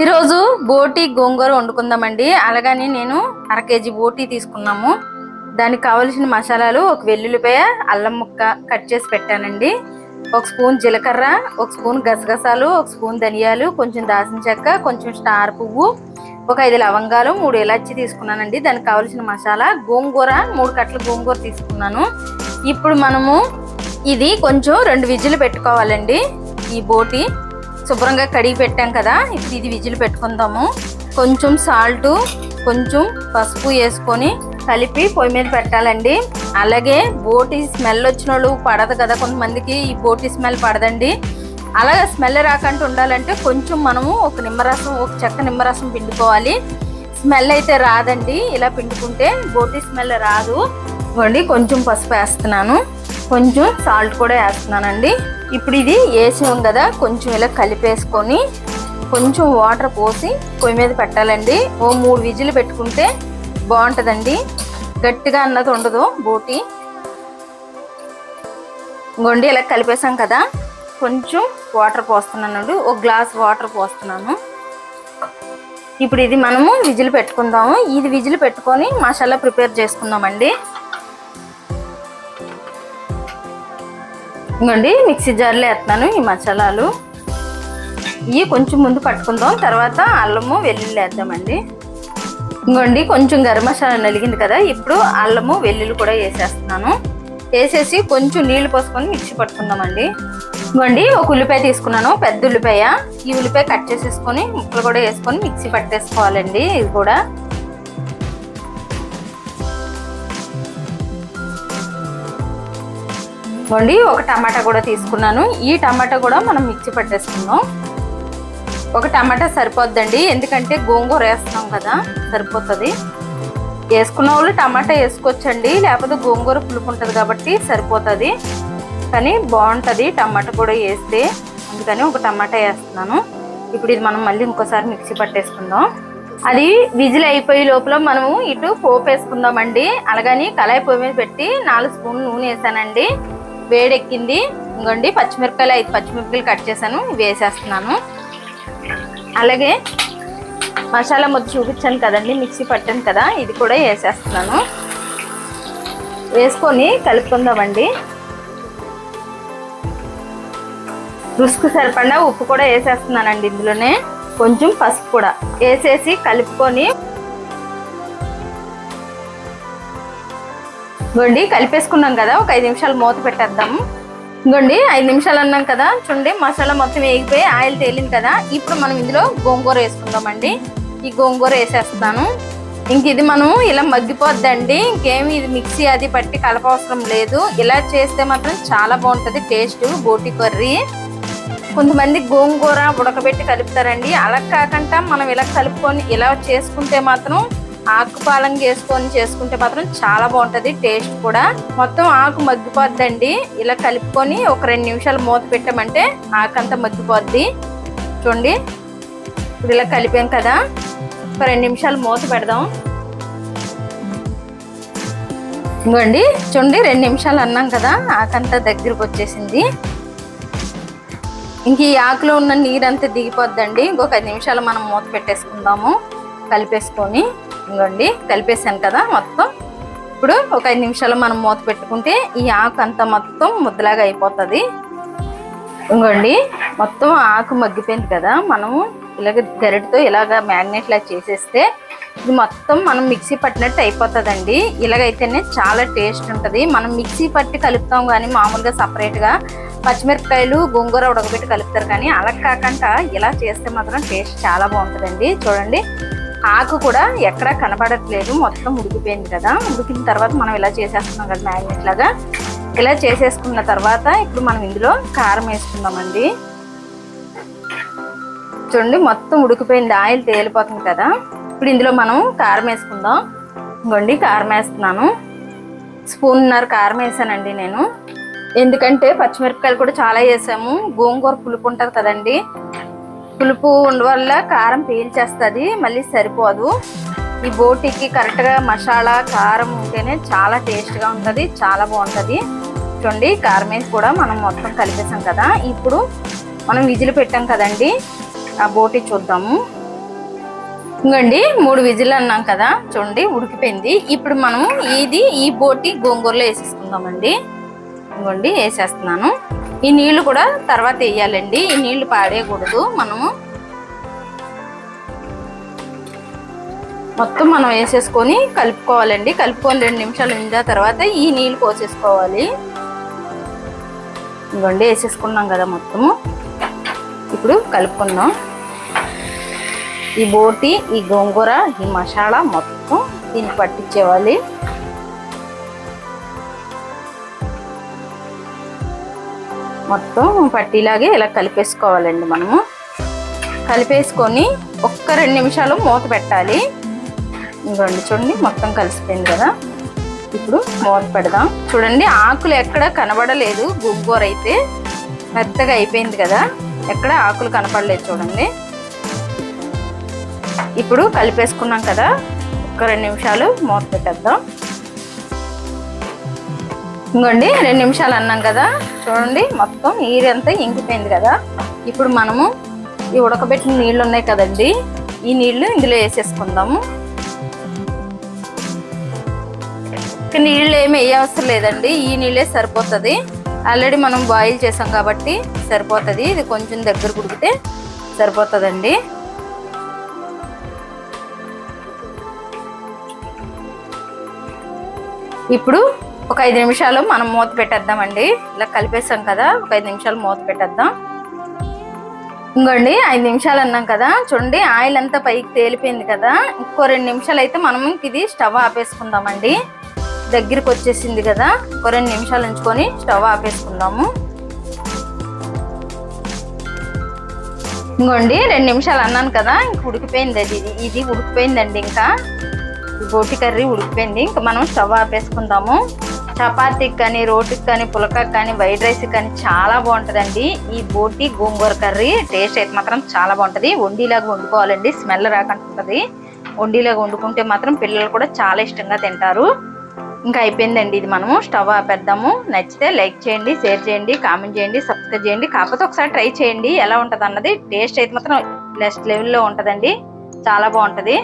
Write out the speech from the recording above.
ఈరోజు బోటి గోంగూర వండుకుందామండి. అలాగని నేను అర కేజీ బోటి తీసుకున్నాము. దానికి కావలసిన మసాలాలు ఒక వెల్లుల్లిపాయ, అల్లం ముక్క కట్ చేసి పెట్టానండి, ఒక స్పూన్ జీలకర్ర, ఒక స్పూన్ గసగసాలు, ఒక స్పూన్ ధనియాలు, కొంచెం దాల్చిన చెక్క, కొంచెం స్టార్ పువ్వు, ఒక 5 లవంగాలు, 3 ఇలాచి తీసుకున్నానండి. దానికి కావలసిన మసాలా గోంగూర 3 కట్టలు గోంగూర తీసుకున్నాను. ఇప్పుడు మనము ఇది కొంచెం 2 విజిల్ పెట్టుకోవాలండి. ఈ బోటి శుభ్రంగా కడిగి పెట్టాం కదా, ఇప్పుడు ఇది విజిల్ పెట్టుకుందాము. కొంచెం సాల్ట్, కొంచెం పసుపు వేసుకొని కలిపి పొయ్యి మీద పెట్టాలండి. అలాగే బోటి స్మెల్ వచ్చిన వాళ్ళు పడదు కదా, కొంతమందికి ఈ బోటి స్మెల్ పడదండి. అలాగే స్మెల్ రాకుండా ఉండాలంటే కొంచెం మనము ఒక చెక్క నిమ్మరసం పిండుకోవాలి. స్మెల్ అయితే రాదండి, ఇలా పిండుకుంటే బోటి స్మెల్ రాదు. ఇవ్వండి, కొంచెం పసుపు వేస్తున్నాను, కొంచెం సాల్ట్ కూడా వేస్తున్నానండి. ఇప్పుడు ఇది వేసాం కదా, కొంచెం ఇలా కలిపేసుకొని కొంచెం వాటర్ పోసి పొయ్యి మీద పెట్టాలండి. ఓ 3 విజిల్ పెట్టుకుంటే బాగుంటుందండి, గట్టిగా అన్నది ఉండదు బోటి. ఇంకోండి ఇలా కలిపేసాం కదా, కొంచెం వాటర్ పోస్తున్నానండి, 1 గ్లాస్ వాటర్ పోస్తున్నాను. ఇప్పుడు ఇది మనము విజిల్ పెట్టుకుందాము. ఇది విజిల్ పెట్టుకొని మసాలా ప్రిపేర్ చేసుకుందామండి. ఇంకోండి మిక్సీ జార్లో వేస్తున్నాను ఈ మసాలాలు. ఇవి కొంచెం ముందు పట్టుకుందాం, తర్వాత అల్లము వెల్లుల్లి వేద్దామండి. ఇంకోండి కొంచెం గరం మసాలా నలిగింది కదా, ఇప్పుడు అల్లము వెల్లుల్లి కూడా వేసేస్తున్నాను. వేసేసి కొంచెం నీళ్లు పోసుకొని మిక్సీ పట్టుకుందామండి. ఇంకోండి ఒక ఉల్లిపాయ తీసుకున్నాను, పెద్ద ఉల్లిపాయ. ఈ ఉల్లిపాయ కట్ చేసేసుకొని ముక్కలు కూడా వేసుకొని మిక్సీ పట్టేసుకోవాలండి. ఇది కూడా ఇంకోండి ఒక టమాటా కూడా తీసుకున్నాను. ఈ టమాటా కూడా మనం మిక్సీ పట్టేసుకుందాం. ఒక టమాటా సరిపోద్దండి, ఎందుకంటే గోంగూర వేస్తున్నాం కదా, సరిపోతుంది. వేసుకున్న వాళ్ళు టమాటా వేసుకోవచ్చండి, లేకపోతే గోంగూర పులుపు ఉంటుంది కాబట్టి సరిపోతుంది. కానీ బాగుంటుంది టమాటా కూడా వేస్తే, అందుకని ఒక టమాటా వేస్తున్నాను. ఇప్పుడు ఇది మనం మళ్ళీ ఇంకోసారి మిక్సీ పట్టేసుకుందాం. అది విజిల్ అయిపోయే లోపల మనము ఇటు పోపు వేసుకుందామండి. అలాగని కళాయి పొయ్యి మీద పెట్టి 4 స్పూన్లు నూనె వేసానండి. వేడెక్కింది. ఇంకోండి పచ్చిమిరపకాయలు 5 పచ్చిమిరపకాయలు కట్ చేశాను, వేసేస్తున్నాను. అలాగే మసాలా ముద్ద చూపించాను కదండి, మిక్సీ పట్టాను కదా, ఇది కూడా వేసేస్తున్నాను. వేసుకొని కలుపుకుందామండి. రుసుకు సరిపడా ఉప్పు కూడా వేసేస్తున్నానండి. ఇందులోనే కొంచెం పసుపు కూడా వేసేసి కలుపుకొని ఇంకోండి కలిపేసుకున్నాం కదా, ఒక 5 నిమిషాలు మూత పెట్టేద్దాము. ఇంకోండి 5 నిమిషాలు అన్నాం కదా, చూడండి మసాలా మొత్తం వేగిపోయి ఆయిల్ తేలింది కదా. ఇప్పుడు మనం ఇందులో గోంగూర వేసుకుందామండి. ఈ గోంగూర వేసేస్తాను. ఇంక ఇది మనం ఇలా మగ్గిపోద్దండి, ఇంకేమి ఇది మిక్సీ అది పట్టి కలపవసరం లేదు. ఇలా చేస్తే మాత్రం చాలా బాగుంటుంది టేస్ట్ బోటి కర్రీ. కొంతమంది గోంగూర ఉడకబెట్టి కలుపుతారండి, అలా కాకుండా మనం ఇలా కలుపుకొని ఇలా చేసుకుంటే మాత్రం ఆకుపాలంగా చేసుకుంటే మాత్రం చాలా బాగుంటుంది టేస్ట్ కూడా. మొత్తం ఆకు మగ్గిపోద్దండి. ఇలా కలుపుకొని ఒక 2 నిమిషాలు మూత పెట్టామంటే ఆకంతా మగ్గిపోద్ది. చూడండి ఇప్పుడు ఇలా కలిపాం కదా, ఒక 2 నిమిషాలు మూత పెడదాం. ఇంకోండి చూడండి 2 నిమిషాలు అన్నాం కదా, ఆకంతా దగ్గరకు వచ్చేసింది. ఇంక ఈ ఆకులో ఉన్న నీరంతా దిగిపోద్దండి. ఇంకొక 5 నిమిషాలు మనం మూత పెట్టేసుకుందాము కలిపేసుకొని. ఇంకోండి కలిపేసాను కదా మొత్తం. ఇప్పుడు ఒక 5 నిమిషాలు మనం మూత పెట్టుకుంటే ఈ ఆకు అంతా మొత్తం ముద్దలాగా అయిపోతుంది. ఇంకోండి మొత్తం ఆకు మగ్గిపోయింది కదా, మనము ఇలాగ గరిటతో ఇలాగ మ్యాగ్నెట్ లాగా చేసేస్తే ఇది మొత్తం మనం మిక్సీ పట్టినట్టు అయిపోతుందండి. ఇలాగైతేనే చాలా టేస్ట్ ఉంటుంది. మనం మిక్సీ పట్టి కలుపుతాం కానీ మామూలుగా సపరేట్గా పచ్చిమిరపకాయలు గోంగూర ఉడకబెట్టి కలుపుతారు, కానీ అలా కాకుండా ఇలా చేస్తే మాత్రం టేస్ట్ చాలా బాగుంటుందండి. చూడండి ఆకు కూడా ఎక్కడా కనబడట్లేదు, మొత్తం ఉడికిపోయింది కదా. ఉడికిన తర్వాత మనం ఇలా చేసేస్తున్నాం కదా మ్యాగ్నెట్ లాగా. ఇలా చేసేసుకున్న తర్వాత ఇప్పుడు మనం ఇందులో కారం వేసుకుందామండి. చూడండి మొత్తం ఉడికిపోయింది, ఆయిల్ తేలిపోతుంది కదా. ఇప్పుడు ఇందులో మనం కారం వేసుకుందాం. ఇంకోండి కారం వేస్తున్నాను, 1.5 స్పూన్ కారం వేసానండి నేను. ఎందుకంటే పచ్చిమిరపకాయలు కూడా చాలా వేసాము, గోంగూర పులుపు ఉంటుంది కదండి, పులుపు వల్ల కారం పీల్చేస్తుంది, మళ్ళీ సరిపోదు. ఈ బోటికి కరెక్ట్గా మసాలా కారం ఉంటేనే చాలా టేస్ట్గా ఉంటుంది, చాలా బాగుంటుంది. చూడండి కారం వేసి కూడా మనం మొత్తం కలిపేసాం కదా. ఇప్పుడు మనం విజిల్ పెట్టాం కదండి, ఆ బోటి చూద్దాము. ఇంకోండి 3 విజిల్ అన్నాం కదా, చూడండి ఉడికిపోయింది. ఇప్పుడు మనము ఈ బోటి గోంగూరలో వేసేసుకుందామండి. ఇంకోండి వేసేస్తున్నాను. ఈ నీళ్లు కూడా తర్వాత వేయాలండి, ఈ నీళ్లు పాడేయకూడదు. మనము మొత్తం మనం వేసేసుకొని కలుపుకోవాలండి. కలుపుకొని 2 నిమిషాలు ఉంచిన తర్వాత ఈ నీళ్లు పోసేసుకోవాలి. ఇంకోండి వేసేసుకున్నాం కదా మొత్తము. ఇప్పుడు కలుపుకుందాం. ఈ బోటి, ఈ గోంగూర, ఈ మసాలా మొత్తం దీనికి పట్టించేవాలి. మొత్తం పట్టిలాగే ఇలా కలిపేసుకోవాలండి. మనము కలిపేసుకొని ఒక్క 2 నిమిషాలు మూత పెట్టాలి. ఇంకోండి చూడండి మొత్తం కలిసిపోయింది కదా. ఇప్పుడు మూత పెడదాం. చూడండి ఆకులు ఎక్కడ కనబడలేదు. గోంగూర అయితే మెత్తగా అయిపోయింది కదా, ఎక్కడ ఆకులు కనపడలేదు చూడండి. ఇప్పుడు కలిపేసుకున్నాం కదా, ఒక్క 2 నిమిషాలు మూత పెట్టేద్దాం. ఇంకోండి 2 నిమిషాలు అన్నాం కదా, చూడండి మొత్తం నీరంతా ఇంకిపోయింది కదా. ఇప్పుడు మనము ఈ ఉడకబెట్టిన నీళ్ళు ఉన్నాయి కదండి, ఈ నీళ్లు ఇందులో వేసేసుకుందాము. నీళ్ళు ఏమి వేయవసరం లేదండి, ఈ నీళ్ళే సరిపోతుంది. ఆల్రెడీ మనం బాయిల్ చేసాం కాబట్టి సరిపోతుంది. ఇది కొంచెం దగ్గర ఉడికితే సరిపోతుందండి. ఇప్పుడు ఒక 5 నిమిషాలు మనం మూత పెట్టేద్దామండి. ఇలా కలిపేసాం కదా, ఒక 5 నిమిషాలు మూత పెట్టేద్దాం. ఇంకోండి 5 నిమిషాలు అన్నాం కదా, చూడండి ఆయిల్ అంతా పైకి తేలిపోయింది కదా. ఇంకో 2 నిమిషాలు అయితే మనం ఇది స్టవ్ ఆపేసుకుందామండి. దగ్గరికి వచ్చేసింది కదా, ఒక 2 నిమిషాలు ఉంచుకొని స్టవ్ ఆపేసుకుందాము. ఇంకోండి 2 నిమిషాలు అన్నాను కదా, ఇంక ఉడికిపోయింది. ఇది ఉడికిపోయిందండి. ఇంకా ఈ బోటి కర్రీ ఉడికిపోయింది. ఇంకా మనం స్టవ్ ఆపేసుకుందాము. చపాతీకి కానీ, రోటీకి కానీ, పులకకి కానీ, వైట్ రైస్కి కానీ చాలా బాగుంటుందండి ఈ బోటి గోంగూర కర్రీ. టేస్ట్ అయితే మాత్రం చాలా బాగుంటుంది. వండిలాగా వండుకోవాలండి, స్మెల్ రాకుండా ఉంటుంది. వండిలాగా వండుకుంటే మాత్రం పిల్లలు కూడా చాలా ఇష్టంగా తింటారు. ఇంకా అయిపోయిందండి. ఇది మనము స్టవ్ ఆపేద్దాము. నచ్చితే లైక్ చేయండి, షేర్ చేయండి, కామెంట్ చేయండి, సబ్స్క్రైబ్ చేయండి. కాకపోతే ఒకసారి ట్రై చేయండి ఎలా ఉంటుంది అన్నది. టేస్ట్ అయితే మాత్రం నెక్స్ట్ లెవెల్లో ఉంటుందండి, చాలా బాగుంటుంది.